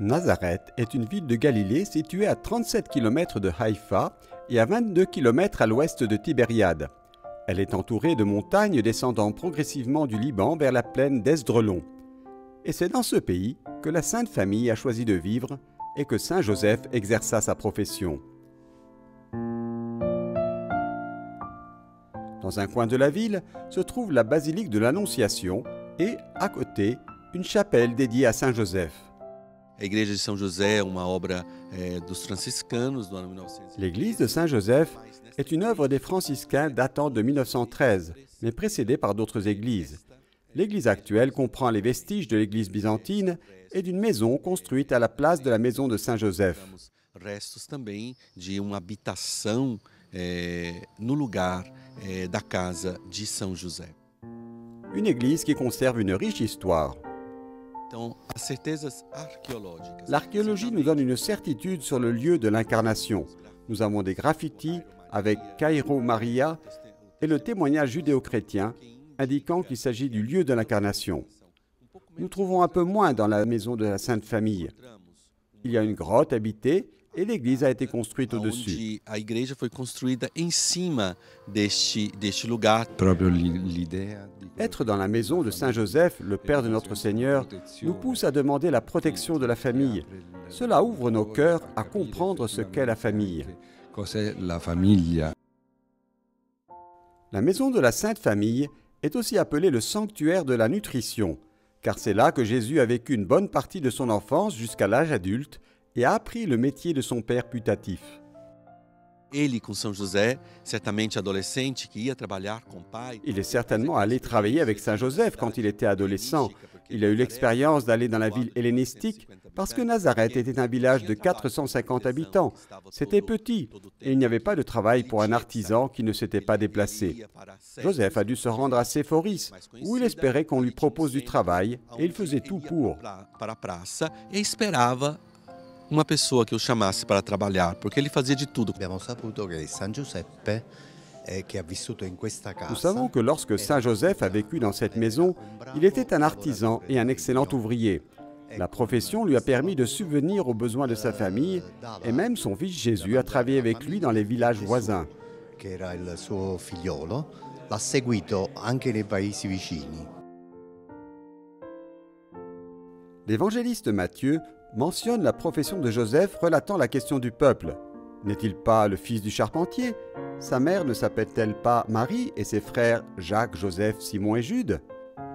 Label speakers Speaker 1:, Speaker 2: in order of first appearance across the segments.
Speaker 1: Nazareth est une ville de Galilée située à 37 km de Haïfa et à 22 km à l'ouest de Tibériade. Elle est entourée de montagnes descendant progressivement du Liban vers la plaine d'Esdrelon. Et c'est dans ce pays que la Sainte Famille a choisi de vivre et que Saint Joseph exerça sa profession. Dans un coin de la ville se trouve la basilique de l'Annonciation et, à côté, une chapelle dédiée à Saint Joseph.
Speaker 2: L'église
Speaker 1: de Saint Joseph est une œuvre des franciscains datant de 1913, mais précédée par d'autres églises. L'église actuelle comprend les vestiges de l'église byzantine et d'une maison construite à la place de la maison de Saint Joseph.
Speaker 2: Restos também de uma habitação no lugar da casa de São José.
Speaker 1: Une église qui conserve une riche histoire. L'archéologie nous donne une certitude sur le lieu de l'incarnation. Nous avons des graffitis avec Cairo Maria et le témoignage judéo-chrétien indiquant qu'il s'agit du lieu de l'incarnation. Nous trouvons un peu moins dans la maison de la Sainte Famille. Il y a une grotte habitée et l'église a été construite au-dessus. Être dans la maison de Saint Joseph, le Père de notre Seigneur, nous pousse à demander la protection de la famille. Cela ouvre nos cœurs à comprendre ce qu'est la famille. La maison de la Sainte Famille est aussi appelée le sanctuaire de la nutrition, car c'est là que Jésus a vécu une bonne partie de son enfance jusqu'à l'âge adulte et a appris le métier de son père putatif. Il est certainement allé travailler avec Saint Joseph quand il était adolescent. Il a eu l'expérience d'aller dans la ville hellénistique parce que Nazareth était un village de 450 habitants. C'était petit et il n'y avait pas de travail pour un artisan qui ne s'était pas déplacé. Joseph a dû se rendre à Séphoris où il espérait qu'on lui propose du travail et il faisait tout pour.
Speaker 2: Uma pessoa que o chamasse para trabalhar, porque ele fazia de tudo.
Speaker 1: Nous savons que lorsque Saint Joseph a vécu dans cette maison, il était un artisan et un excellent ouvrier. La profession lui a permis de subvenir aux besoins de sa famille et même son fils Jésus a travaillé avec lui dans les villages voisins. L'évangéliste Matthieu mentionne la profession de Joseph relatant la question du peuple. N'est-il pas le fils du charpentier? Sa mère ne s'appelle-t-elle pas Marie et ses frères Jacques, Joseph, Simon et Jude?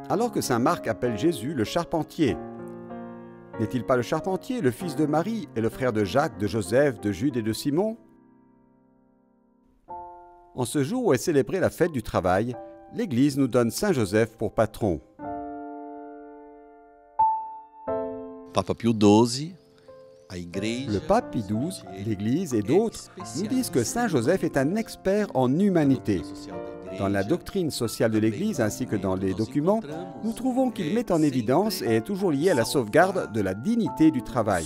Speaker 1: Alors que saint Marc appelle Jésus le charpentier. N'est-il pas le charpentier, le fils de Marie et le frère de Jacques, de Joseph, de Jude et de Simon? En ce jour où est célébrée la fête du travail, l'Église nous donne Saint Joseph pour patron. Le pape Pie XII, l'Église et d'autres nous disent que Saint Joseph est un expert en humanité. Dans la doctrine sociale de l'Église ainsi que dans les documents, nous trouvons qu'il met en évidence et est toujours lié à la sauvegarde de la dignité du travail.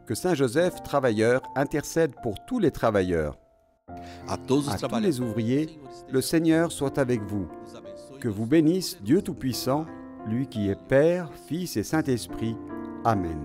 Speaker 1: Que Saint Joseph, travailleur, intercède pour tous les travailleurs. À tous les ouvriers, le Seigneur soit avec vous. Que vous bénisse Dieu Tout-Puissant, lui qui est Père, Fils et Saint-Esprit. Amen.